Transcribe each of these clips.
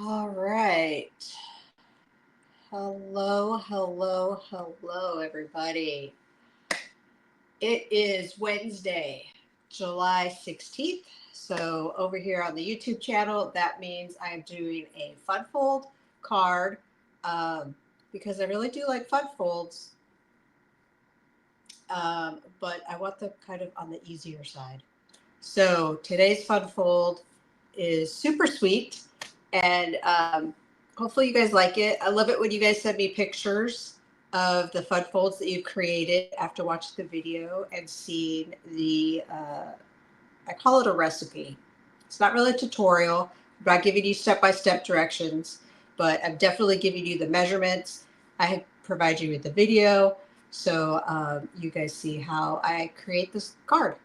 All right. Hello, hello, hello, everybody. It is Wednesday, July 16th. So, over here on the YouTube channel, that means I'm doing a fun fold card because I really do like fun folds, but I want them kind of on the easier side. So, today's fun fold is super sweet and hopefully you guys like it. I love it when you guys send me pictures of the fun folds that you've created after watching the video and seeing the I call it a recipe. It's not really a tutorial. I'm not giving you step-by-step directions, but I'm definitely giving you the measurements. I provide you with the video so you guys see how I create this card.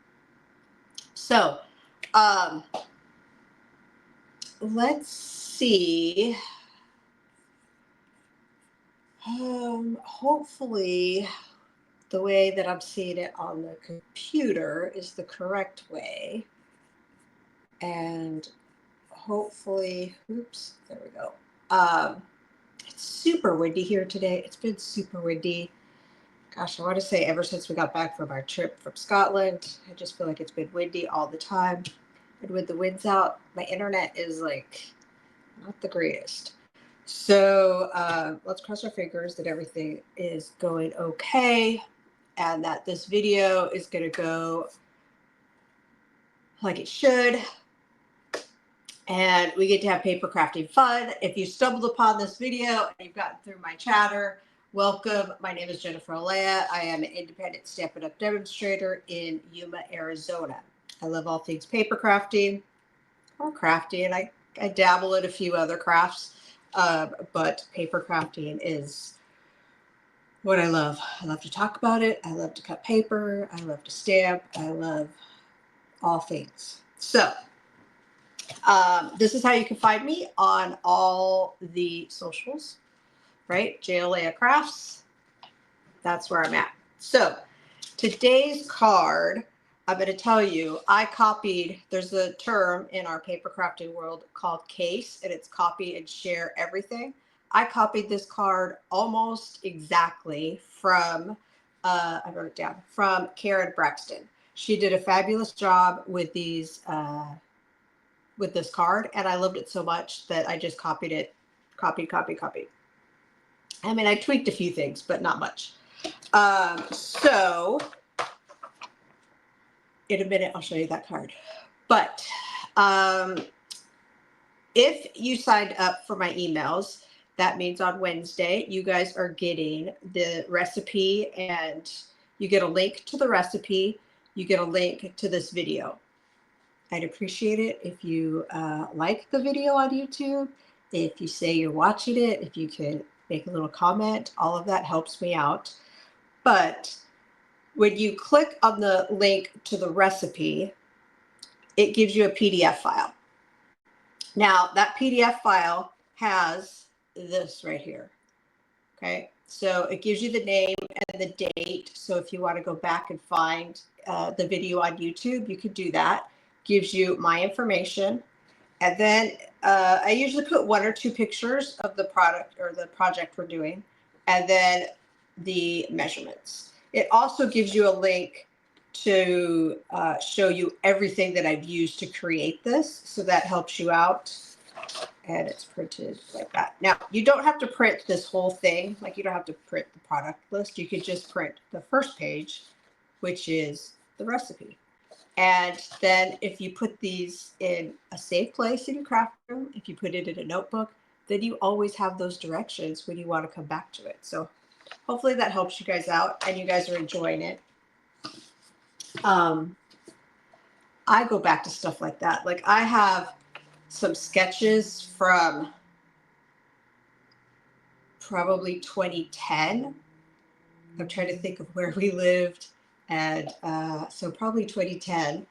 So um, let's see. Hopefully, the way that I'm seeing it on the computer is the correct way. And hopefully, oops, there we go. It's super windy here today. It's been super windy. Gosh, I want to say ever since we got back from our trip from Scotland, I just feel like it's been windy all the time. And with the winds out, my internet is like not the greatest. So let's cross our fingers that everything is going okay and that this video is going to go like it should. And we get to have paper crafting fun. If you stumbled upon this video and you've gotten through my chatter, welcome. My name is Jennifer Alea. I am an independent Stampin' Up demonstrator in Yuma, Arizona. I love all things paper crafting or crafting. I dabble in a few other crafts, but paper crafting is what I love. I love to talk about it. I love to cut paper. I love to stamp. I love all things. So this is how you can find me on all the socials, right? JLA Crafts. That's where I'm at. So today's card, I'm going to tell you, I copied, there's a term in our paper crafting world called case, and it's copy and share everything. I copied this card almost exactly from, I wrote it down, from Karen Braxton. She did a fabulous job with these, with this card, and I loved it so much that I just copied it, copied. I mean, I tweaked a few things, but not much. So in a minute, I'll show you that card. But if you signed up for my emails, that means on Wednesday, you guys are getting the recipe and you get a link to the recipe. You get a link to this video. I'd appreciate it if you like the video on YouTube, if you say you're watching it, if you could make a little comment, all of that helps me out. But when you click on the link to the recipe, it gives you a PDF file. Now, that PDF file has this right here. Okay, so it gives you the name and the date. So if you want to go back and find the video on YouTube, you could do that. Gives you my information. And then I usually put one or two pictures of the product or the project we're doing, and then the measurements. It also gives you a link to show you everything that I've used to create this. So that helps you out. And it's printed like that. Now, you don't have to print this whole thing. Like, you don't have to print the product list. You could just print the first page, which is the recipe. And then if you put these in a safe place in your craft room, if you put it in a notebook, then you always have those directions when you want to come back to it. So hopefully that helps you guys out and you guys are enjoying it. I go back to stuff like that. Like, I have some sketches from probably 2010. I'm trying to think of where we lived. And so probably 2010.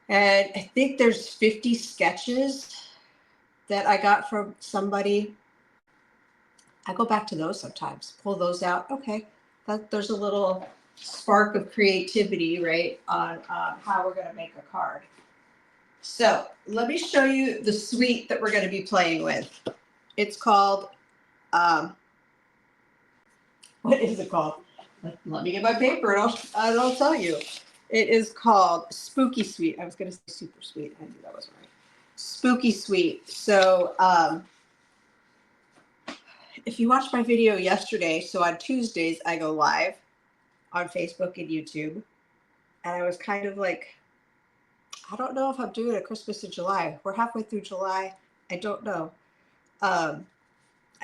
And I think there's 50 sketches that I got from somebody. I go back to those sometimes, pull those out. Okay, there's a little spark of creativity, right, on how we're going to make a card. So let me show you the suite that we're going to be playing with. It's called, what is it called? Let me get my paper and I'll tell you. It is called Spooky Suite. I was going to say Super Sweet. I knew that wasn't right. Spooky Suite. So if you watched my video yesterday, so on Tuesdays I go live on Facebook and YouTube. And I was kind of like, I don't know if I'm doing a Christmas in July. We're halfway through July. I don't know. I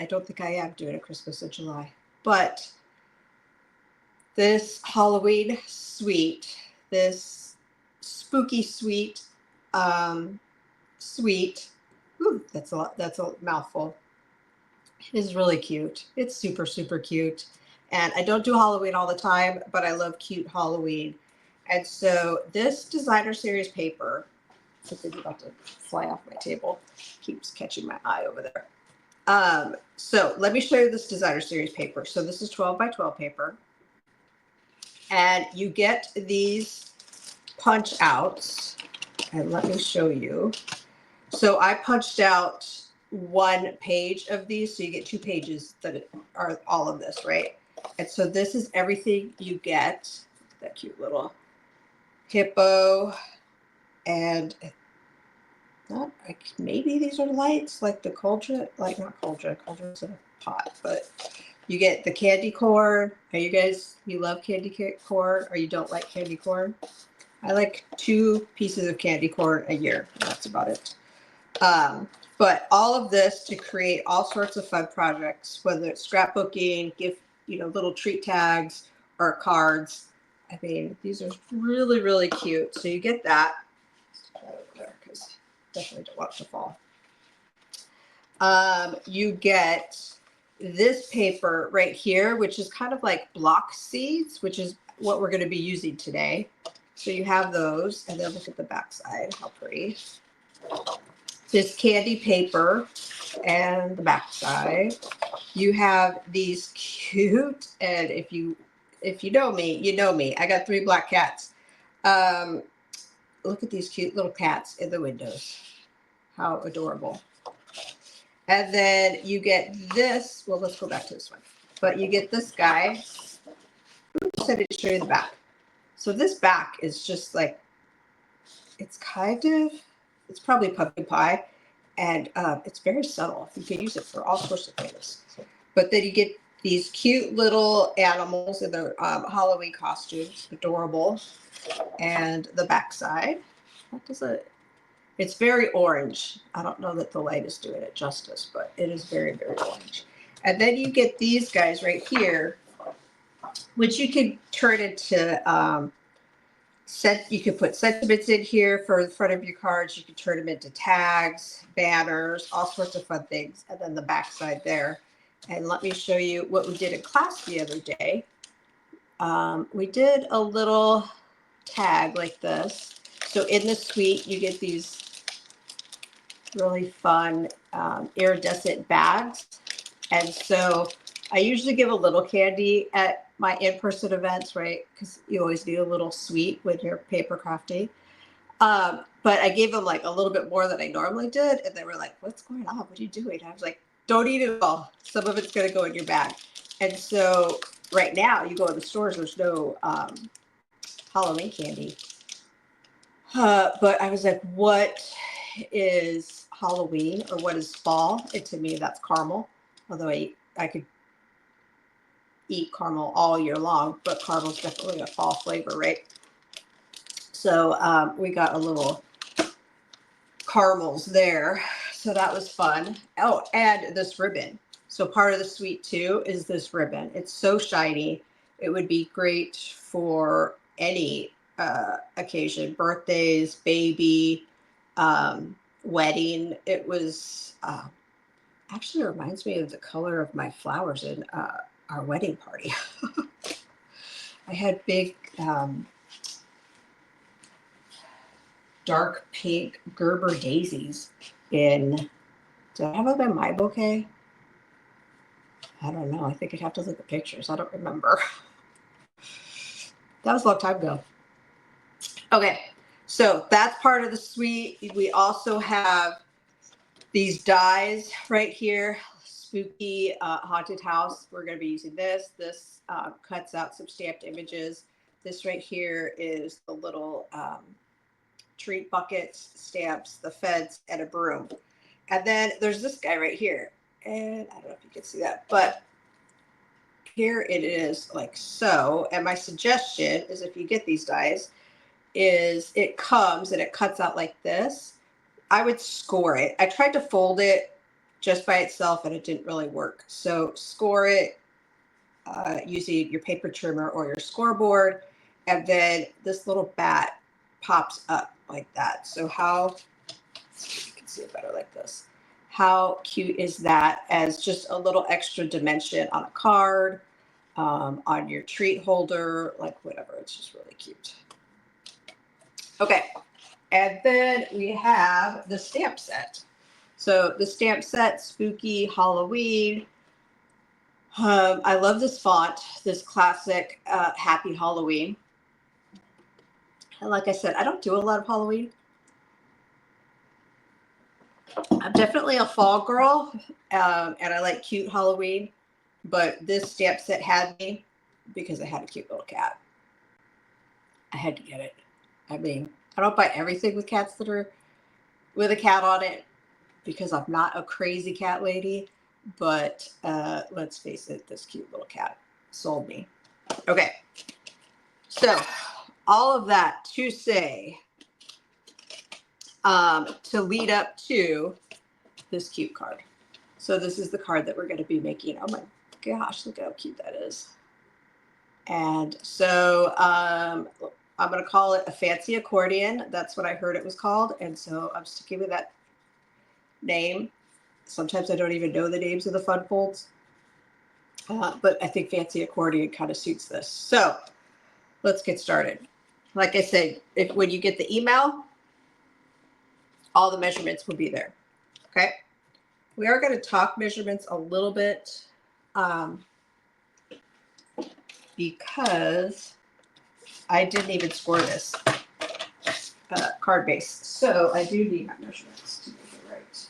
don't think I am doing a Christmas in July. But this Halloween suite, this spooky suite, ooh, that's a mouthful, is really cute. It's super, super cute. And I don't do Halloween all the time, but I love cute Halloween. And so this designer series paper, something's about to fly off my table, keeps catching my eye over there. So let me show you this designer series paper. So this is 12 by 12 paper. And you get these punch outs. And let me show you. So I punched out one page of these. So you get 2 pages that are all of this, right? And so this is everything you get. That cute little hippo. And not like, maybe these are lights like the cauldron, like not cauldron's in a pot, but you get the candy corn. Are you guys, you love candy corn or you don't like candy corn? I like 2 pieces of candy corn a year. That's about it. But all of this to create all sorts of fun projects, whether it's scrapbooking, gift, little treat tags or cards. I mean, these are really, really cute. So you get that. Because definitely don't want it to fall. You get this paper right here, which is kind of like block seeds, which is what we're going to be using today. So you have those, and then look at the back side, how pretty. This candy paper and the back side. You have these cute, and if you know me, you know me. I got 3 black cats. Look at these cute little cats in the windows. How adorable. And then you get this. Well, let's go back to this one. But you get this guy. Oops, I didn't show you the back. So this back is just like, it's probably pumpkin pie. And it's very subtle. You can use it for all sorts of things. But then you get these cute little animals in their Halloween costumes. Adorable. And the back side. What does it? It's very orange. I don't know that the light is doing it justice, but it is very, very orange. And then you get these guys right here, which you could turn into you could put sentiments in here for the front of your cards. You could turn them into tags, banners, all sorts of fun things. And then the back side there. And let me show you what we did in class the other day. We did a little tag like this. So in the suite, you get these really fun iridescent bags. And so I usually give a little candy at my in-person events, right? Because you always need a little sweet when you're paper crafting. But I gave them like a little bit more than I normally did. And they were like, what's going on? What are you doing? I was like, don't eat it all. Some of it's going to go in your bag. And so right now you go in the stores, there's no Halloween candy. But I was like, what is Halloween or what is fall? And to me, that's caramel. Although I could eat caramel all year long, but caramel is definitely a fall flavor, right? So we got a little caramels there. So that was fun. Oh, and this ribbon. So part of the suite too is this ribbon. It's so shiny. It would be great for any occasion, birthdays, baby, wedding. It was actually reminds me of the color of my flowers in our wedding party. I had big dark pink Gerber daisies in, did I have them in my bouquet? I don't know. I think I'd have to look at pictures. I don't remember. That was a long time ago. Okay. So that's part of the suite. We also have these dies right here. Spooky haunted house. We're going to be using this. This cuts out some stamped images. This right here is the little treat buckets, stamps, the feds, and a broom. And then there's this guy right here. And I don't know if you can see that, but here it is like so. And my suggestion is if you get these dies, is it comes and it cuts out like this. I would score it. I tried to fold it just by itself and it didn't really work. So score it using your paper trimmer or your scoreboard. And then this little bat pops up like that. So how, you can see it better like this. How cute is that as just a little extra dimension on a card, on your treat holder, like whatever. It's just really cute. Okay. And then we have the stamp set. So the stamp set, spooky Halloween. I love this font, this classic Happy Halloween. And like I said, I don't do a lot of Halloween. I'm definitely a fall girl, and I like cute Halloween. But this stamp set had me because I had a cute little cat. I had to get it. I mean, I don't buy everything with cats that are with a cat on it because I'm not a crazy cat lady. But let's face it, this cute little cat sold me. Okay. So all of that to say, to lead up to this cute card. So this is the card that we're going to be making. Oh my gosh, look how cute that is. And so I'm going to call it a fancy accordion. That's what I heard it was called. And so I'm sticking with that name. Sometimes I don't even know the names of the fun folds. But I think fancy accordion kind of suits this. So let's get started. Like I said, when you get the email, all the measurements will be there. Okay. We are going to talk measurements a little bit because I didn't even score this card base. So I do need my measurements to make it right.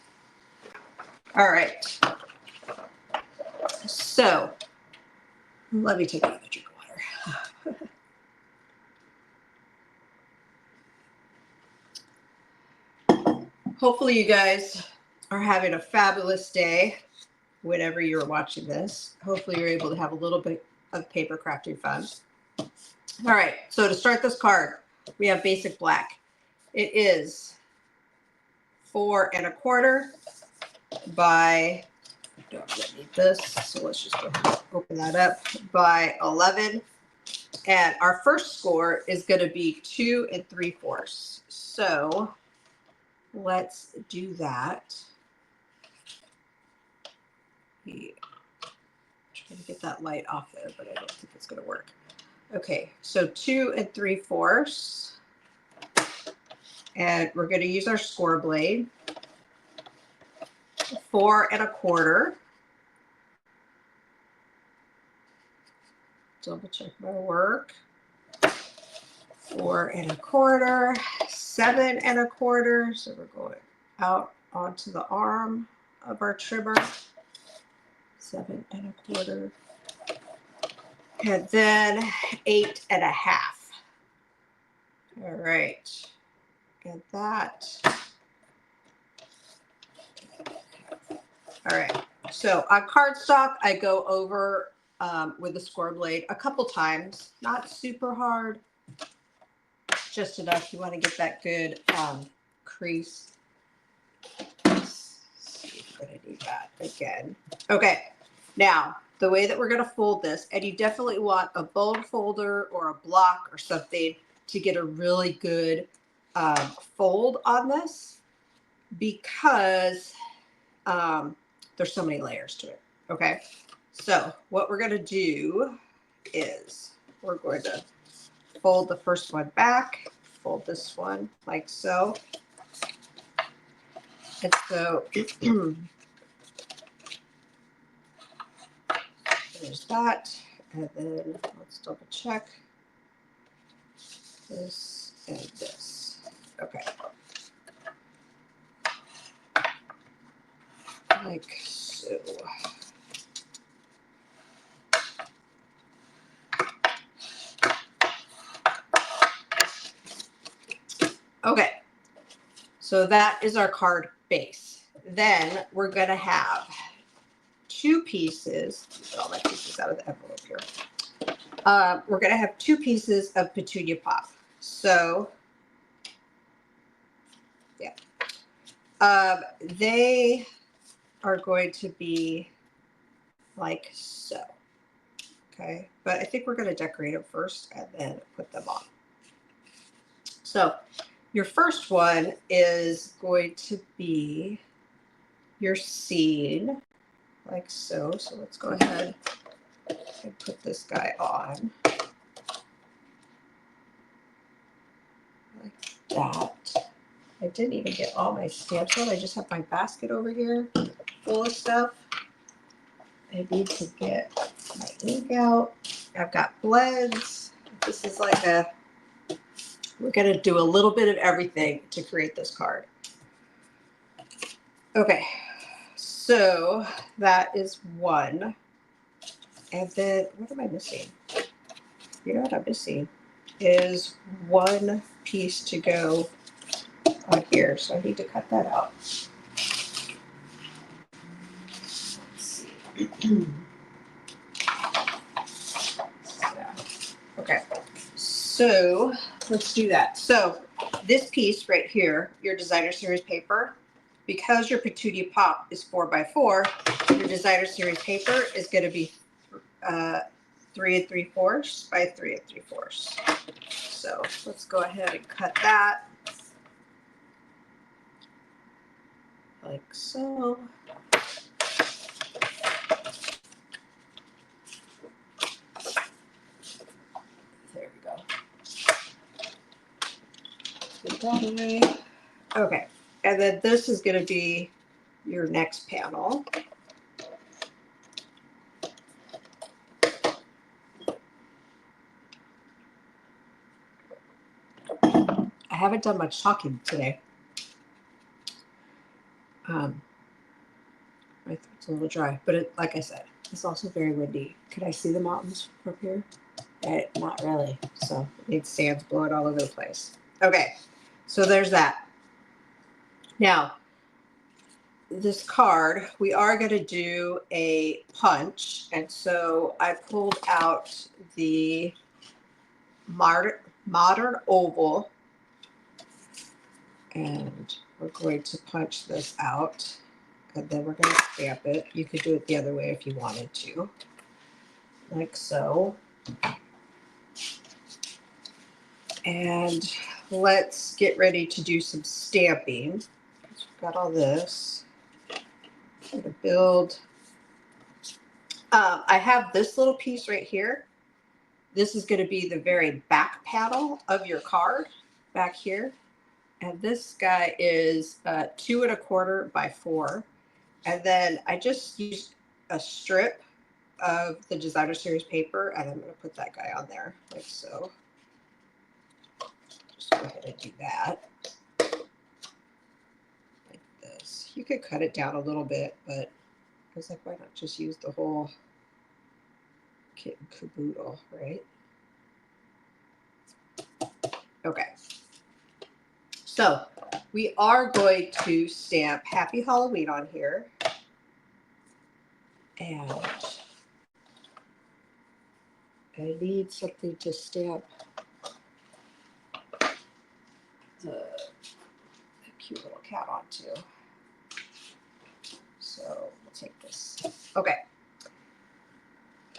All right. So let me take another drink of water. Hopefully you guys are having a fabulous day whenever you're watching this. Hopefully you're able to have a little bit of paper crafting fun. All right, so to start this card, we have basic black. It is 4 1/4 by, don't need this, so let's just go ahead and open that up, by 11. And our first score is going to be 2 3/4. So let's do that. Trying to get that light off there, but I don't think it's going to work. Okay, so 2 3/4. And we're going to use our score blade. 4 1/4. Double check my work. 4 1/4. 7 1/4. So we're going out onto the arm of our trimmer. 7 1/4. And then 8 1/2. All right. Get that. All right. So on cardstock, I go over with the score blade a couple times, not super hard, just enough. You want to get that good crease. Let's see if I need that again. Okay. Now, the way that we're going to fold this, and you definitely want a bone folder or a block or something to get a really good fold on this, because there's so many layers to it. Okay. So what we're going to do is we're going to fold the first one back, fold this one like so. And so there's that. And then let's double check this and this. Okay. Like so. Okay. So that is our card base. Then we're going to have 2 pieces. Get all my pieces out of the envelope here. We're going to have 2 pieces of Petunia Pop. So, yeah. They are going to be like so. Okay. But I think we're going to decorate them first and then put them on. So, your first one is going to be your scene, like so. So let's go ahead and put this guy on. Like that. I didn't even get all my stamps on. I just have my basket over here full of stuff. I need to get my ink out. I've got blends. This is like we're going to do a little bit of everything to create this card. Okay, so that is one. And then what am I missing? You know what I'm missing is one piece to go on here. So I need to cut that out. Let's see. Okay, so let's do that. So this piece right here, your designer series paper, because your Petunia Pop is 4x4, your designer series paper is going to be 3 3/4 by 3 3/4. So let's go ahead and cut that like so. There we go. Get that away. Okay, and then this is going to be your next panel. I haven't done much talking today. My throat's a little dry, but like I said, it's also very windy. Could I see the mountains from here? Not really. So it needs sands blowing all over the place. Okay, so there's that. Now, this card, we are going to do a punch. And so I pulled out the modern oval. And we're going to punch this out. And then we're going to stamp it. You could do it the other way if you wanted to. Like so. And let's get ready to do some stamping. We've got all this. I'm going to build. I have this little piece right here. This is going to be the very back panel of your card back here. And this guy is 2 1/4 by 4. And then I just used a strip of the designer series paper, and I'm going to put that guy on there like so. Just go ahead and do that like this. You could cut it down a little bit, but I was like, why not just use the whole kit and caboodle, right? Okay. So we are going to stamp Happy Halloween on here. And I need something to stamp the cute little cat onto. So we'll take this. Okay.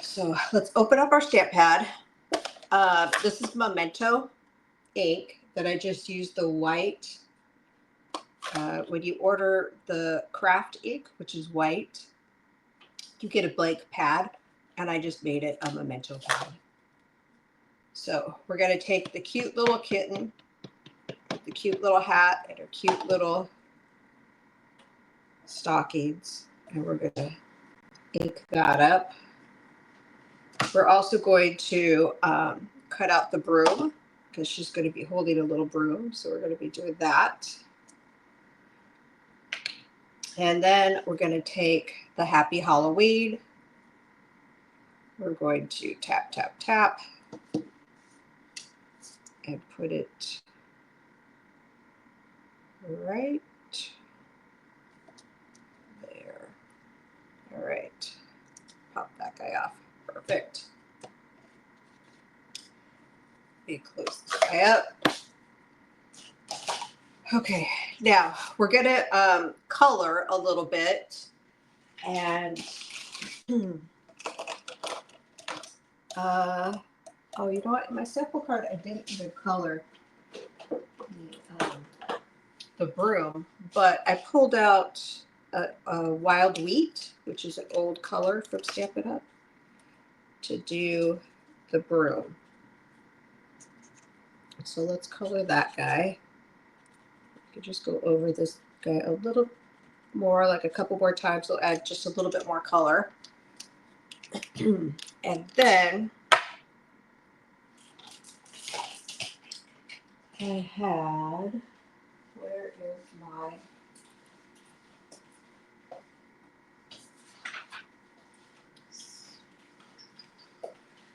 So let's open up our stamp pad. This is Memento ink that I just used the white. When you order the craft ink, which is white, you get a blank pad, and I just made it a Memento pad. So we're going to take the cute little kitten, the cute little hat, and her cute little stockings, and we're going to ink that up. We're also going to cut out the broom because she's going to be holding a little broom. So we're going to be doing that. And then we're going to take the Happy Halloween. We're going to tap, tap, tap and put it right there. All right. Pop that guy off. Perfect. Let me close this guy up. Okay, now we're gonna color a little bit, and oh, you know what? In my sample card, I didn't even color the broom, but I pulled out a wild wheat, which is an old color from Stampin' Up, to do the broom. So let's color that guy. You can just go over this guy a little more, like a couple more times. We'll add just a little bit more color. And then I had, where is my,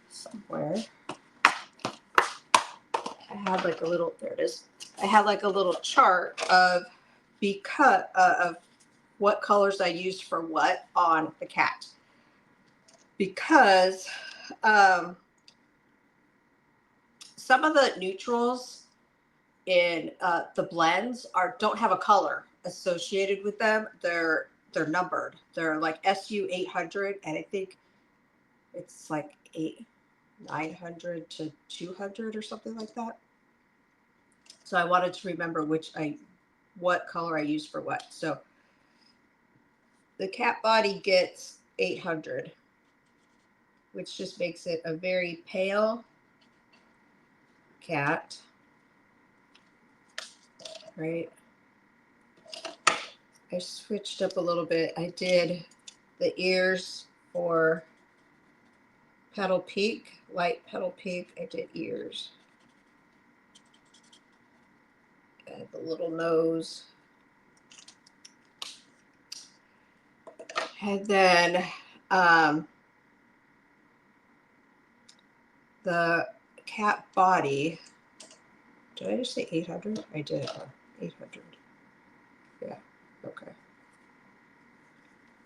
somewhere, I had like a little, there it is. I had like a little chart of of what colors I used for what on the cat. Because some of the neutrals in the blends don't have a color associated with them. They're numbered. They're like SU 800, and I think it's like 900 to 200 or something like that. So I wanted to remember what color I used for what. So the cat body gets 800, which just makes it a very pale cat, right? I switched up a little bit. I did the ears for Petal Pink, light Petal Pink. I did ears. And the little nose. And then the cat body. Did I just say 800? I did. 800. Yeah. Okay.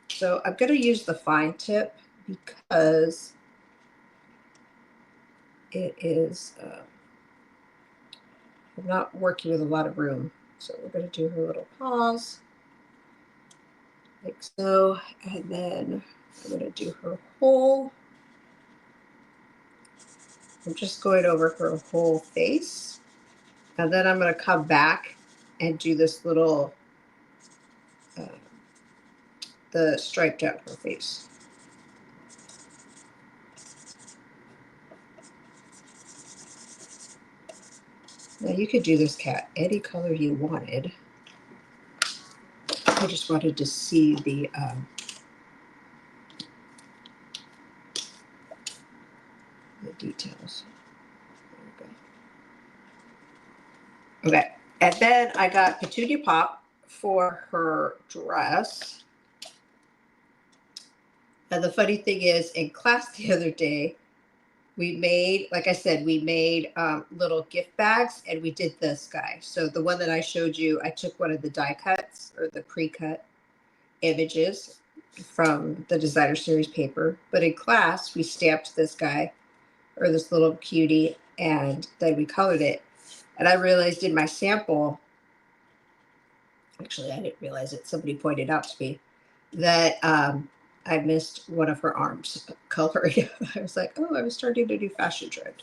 So I'm going to use the fine tip because it is, I'm not working with a lot of room. So we're going to do her little paws like so. And then I'm going to do her whole. I'm just going over her whole face. And then I'm going to come back and do this little, the stripe down her face. Now you could do this cat any color you wanted. I just wanted to see the details. There we go. Okay, and then I got Petunia Pop for her dress. And the funny thing is, in class the other day, we made, like I said, we made little gift bags, and we did this guy. So the one that I showed you, I took one of the die cuts or the pre-cut images from the designer series paper. But in class, we stamped this guy or this little cutie, and then we colored it. And I realized in my sample, actually, I didn't realize it. Somebody pointed out to me that I missed one of her arms coloring. I was like, oh, I was starting to do fashion trend.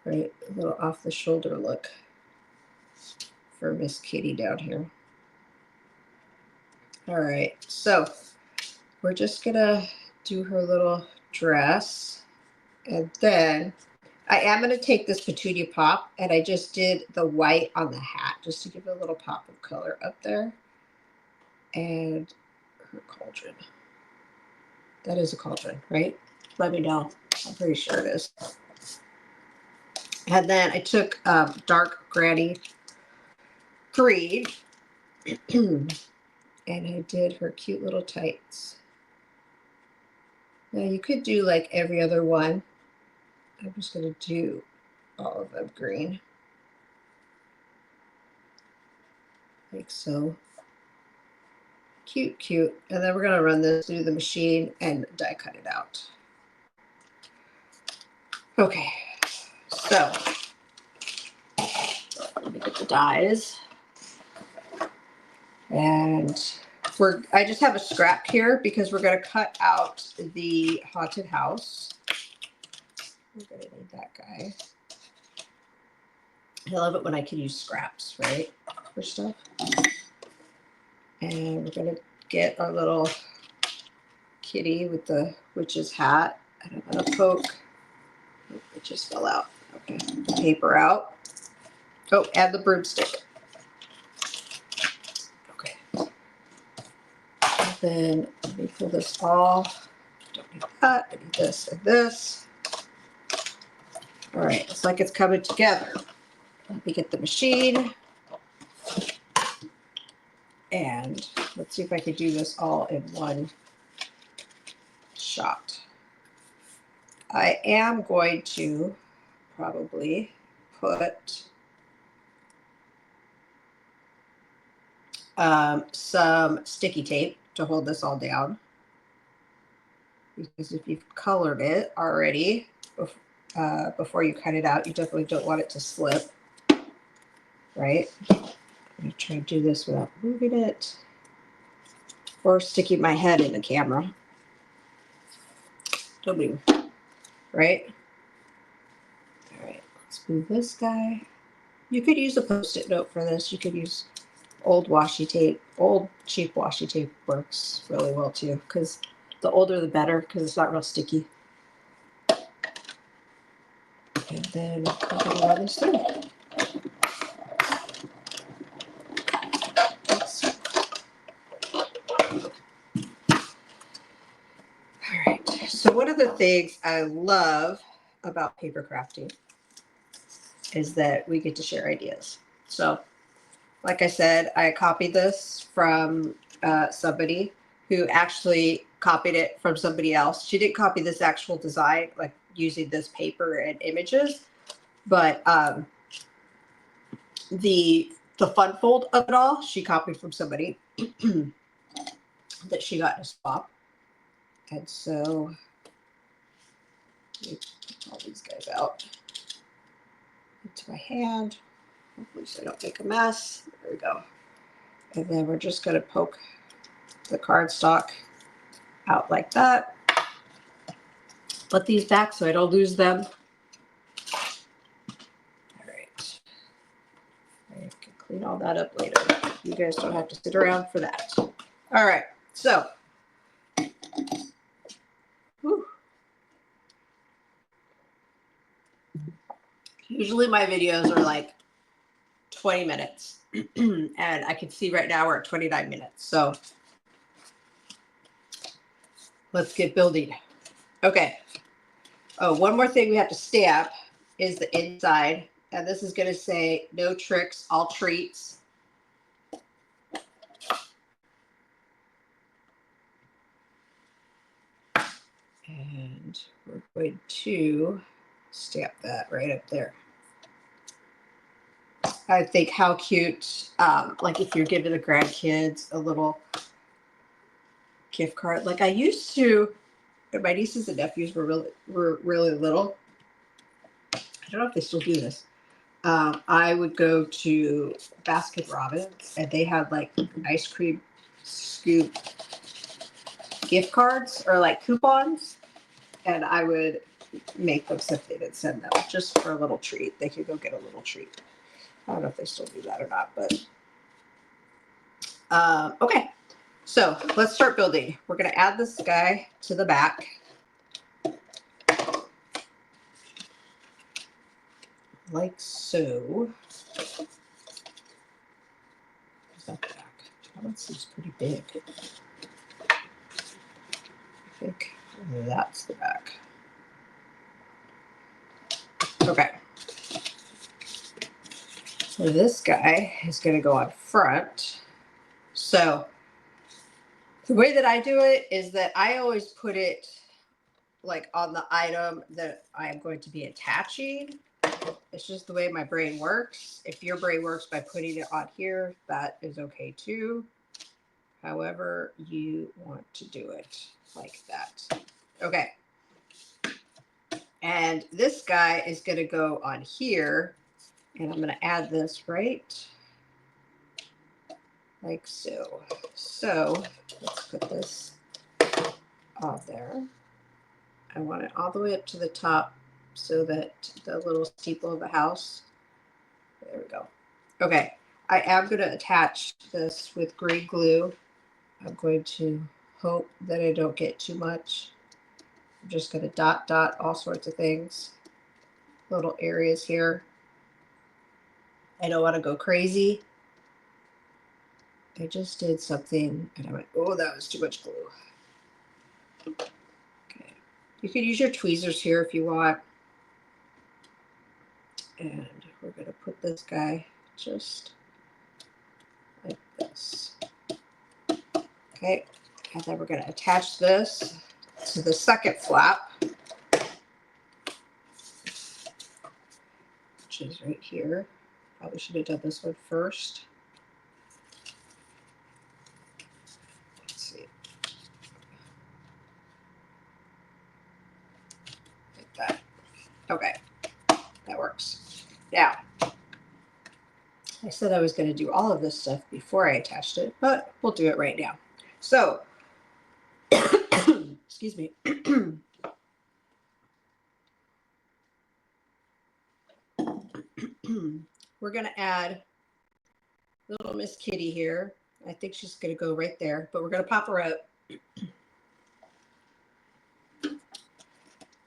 Right, a little off the shoulder look for Miss Kitty down here. All right, so we're just gonna do her little dress, and then I am gonna take this Petunia Pop, and I just did the white on the hat just to give it a little pop of color up there. And her cauldron. That is a cauldron, right? Let me know. I'm pretty sure it is. And then I took dark Granny Green and I did her cute little tights. Now you could do like every other one. I'm just going to do all of them green. Like so. Cute, cute. And then we're going to run this through the machine and die cut it out. Okay, so let me get the dies. And I just have a scrap here because we're going to cut out the haunted house. We're going to need that guy. I love it when I can use scraps, right, for stuff. And we're going to get our little kitty with the witch's hat. And I'm going to poke. Oh, it just fell out. Okay, the paper out. Oh, add the broomstick. Okay. And then let me pull this off. Don't need that. I need this and this. All right, it's like it's coming together. Let me get the machine. And let's see if I can do this all in one shot. I am going to probably put some sticky tape to hold this all down. Because if you've colored it already before you cut it out, you definitely don't want it to slip, right? I'm going to try to do this without moving it or sticking my head in the camera. Don't move, right? All right, let's move this guy. You could use a Post-it note for this. You could use old washi tape. Old cheap washi tape works really well too, because the older the better, because it's not real sticky. And then we're going to run this through. All right, so one of the things I love about paper crafting is that we get to share ideas. So like I said, I copied this from somebody who actually copied it from somebody else. She didn't copy this actual design, like using this paper and images, but the fun fold of it all, she copied from somebody that she got in a swap. And so, let me put all these guys out into my hand, hopefully so I don't make a mess. There we go. And then we're just going to poke the cardstock out like that. Put these back so I don't lose them. All right. I can clean all that up later. You guys don't have to sit around for that. All right. So, whew. Usually my videos are like 20 minutes. And I can see right now we're at 29 minutes. So, let's get building. Okay. Oh, one more thing we have to stamp is the inside. And this is going to say, no tricks, all treats. And we're going to stamp that right up there. I think how cute, like if you're giving the grandkids a little gift card. Like I used to, when my nieces and nephews were really little. I don't know if they still do this. I would go to Baskin Robbins and they had like ice cream scoop gift cards or like coupons, and I would make them something and send them just for a little treat. They could go get a little treat. I don't know if they still do that or not, but okay. So let's start building. We're going to add this guy to the back. Like so. Is that the back? That one seems pretty big. I think that's the back. Okay. So this guy is going to go on front. So the way that I do it is that I always put it like on the item that I am going to be attaching. It's just the way my brain works. If your brain works by putting it on here, that is okay too. However you want to do it, like that. Okay. And this guy is going to go on here, and I'm going to add this right like so. So let's put this on there. I want it all the way up to the top so that the little steeple of the house. There we go. Okay. I am going to attach this with green glue. I'm going to hope that I don't get too much. I'm just going to dot all sorts of things, little areas here. I don't want to go crazy. I just did something and I went, oh, that was too much glue. Okay. You can use your tweezers here if you want. And we're going to put this guy just like this. Okay. And then we're going to attach this to the second flap, which is right here. Probably should have done this one first. Let's see. Like that. Okay. That works. Now, I said I was going to do all of this stuff before I attached it, but we'll do it right now. So, excuse me. We're going to add little Miss Kitty here. I think she's going to go right there, but we're going to pop her up.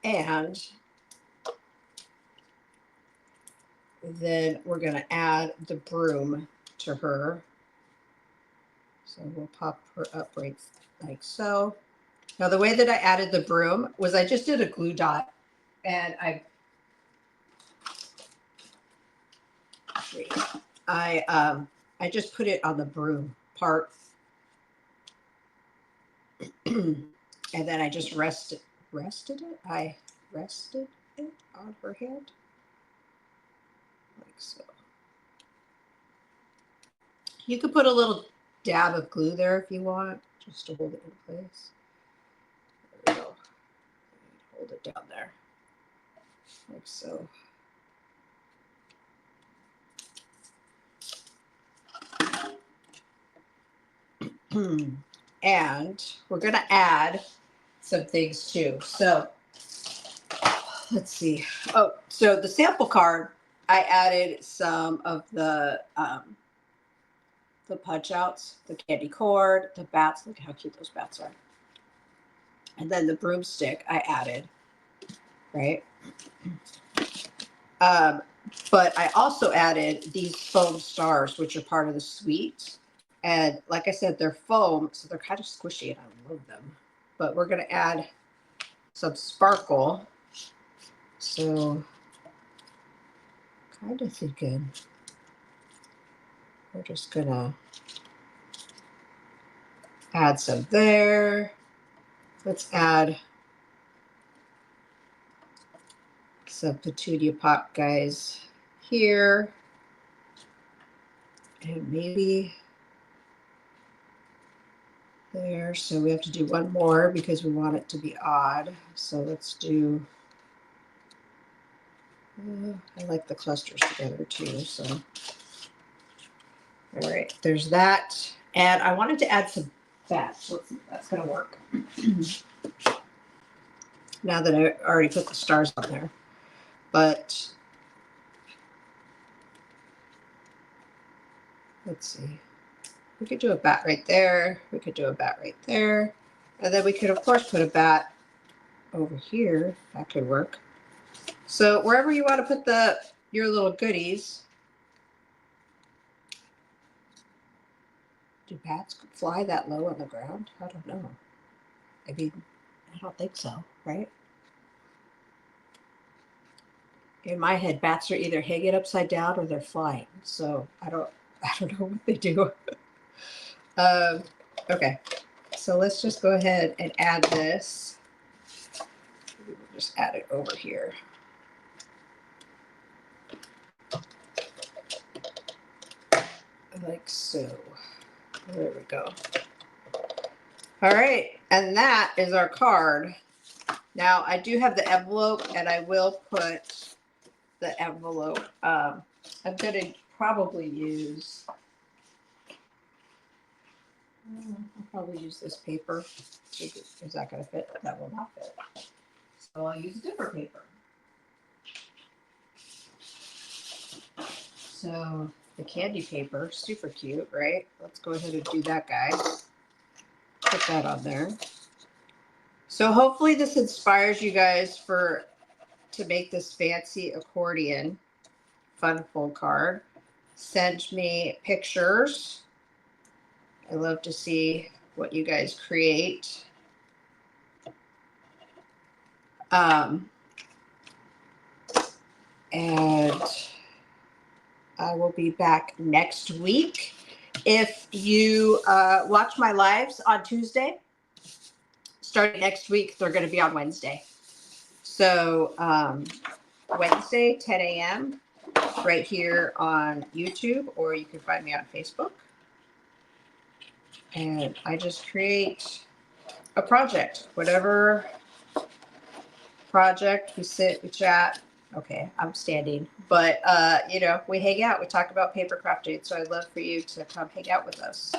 And then we're going to add the broom to her. So we'll pop her up right like so. Now the way that I added the broom was I just did a glue dot, and I just put it on the broom part. And then I just rested it. I rested it on her head like so. You could put a little dab of glue there if you want, just to hold it in place. There we go. Hold it down there like so. And we're going to add some things too. So let's see. Oh, so the sample card, I added some of the punch outs, the candy cord, the bats. Look how cute those bats are. And then the broomstick I added, right? But I also added these foam stars, which are part of the suite. And like I said, they're foam, so they're kind of squishy, and I love them. But we're going to add some sparkle. So kind of thinking we're just going to add some there. Let's add some petunia pop guys here. And maybe there. So we have to do one more because we want it to be odd. So let's do, I like the clusters together too. So, all right, there's that. And I wanted to add some bats. Let's see if that's going to work. Now that I already put the stars on there. But let's see. We could do a bat right there. We could do a bat right there. And then we could, of course, put a bat over here. That could work. So wherever you want to put your little goodies. Do bats fly that low on the ground? I don't know. I mean, I don't think so, right? in my head, bats are either hanging upside down or they're flying. So I don't know what they do. Okay, so let's just go ahead and add this. We'll just add it over here. Like so. There we go. All right, and that is our card. Now I do have the envelope, and I will put the envelope. I'm going to probably use. I'll probably use this paper. Is that going to fit? That will not fit. So I'll use a different paper. So the candy paper, super cute, right? Let's go ahead and do that guy. Put that on there. So hopefully this inspires you guys to make this fancy accordion fun fold card. Send me pictures. I love to see what you guys create. And I will be back next week. If you watch my lives on Tuesday, starting next week, they're going to be on Wednesday. So Wednesday, 10 a.m., right here on YouTube, or you can find me on Facebook. And I just create a project, whatever project, we sit, we chat. Okay, I'm standing, but you know, we hang out, we talk about paper crafting. So I'd love for you to come hang out with us.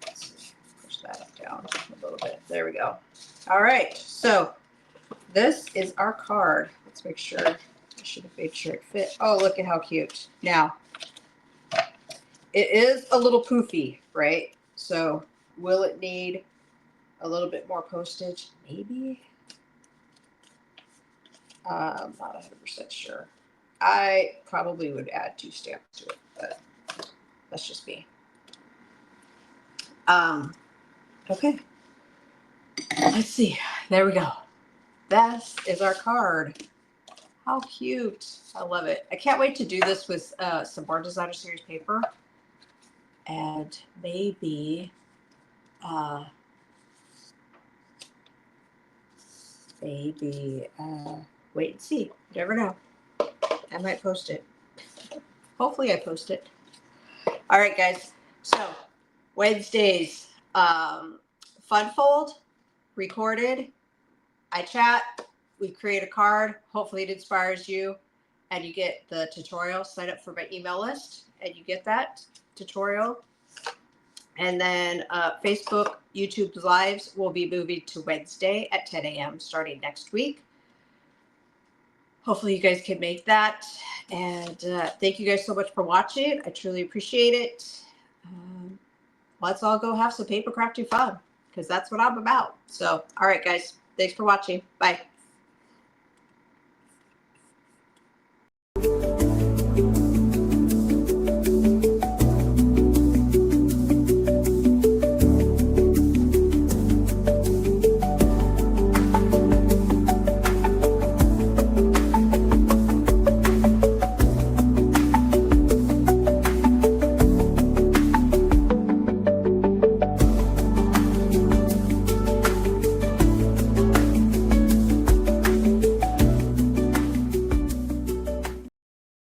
Let's see, push that up down a little bit. There we go. All right, so this is our card. Let's make sure, I should have made sure it fit. Oh, look at how cute. Now, it is a little poofy, right? So will it need a little bit more postage? Maybe. I'm not 100% sure. I probably would add 2 stamps to it, but that's just me. Okay. Let's see. There we go. That is our card. How cute. I love it. I can't wait to do this with some more Designer Series paper. And maybe wait and see. You never know. I might post it. Hopefully I post it. All right, guys. So Wednesdays, fun fold, recorded. I chat. We create a card. Hopefully it inspires you, and you get the tutorial. Sign up for my email list, and you get that tutorial. And then Facebook, YouTube lives will be moving to Wednesday at 10 a.m. starting next week. Hopefully you guys can make that. And thank you guys so much for watching. I truly appreciate it. Let's all go have some paper crafting fun, because that's what I'm about. So, all right, guys. Thanks for watching. Bye.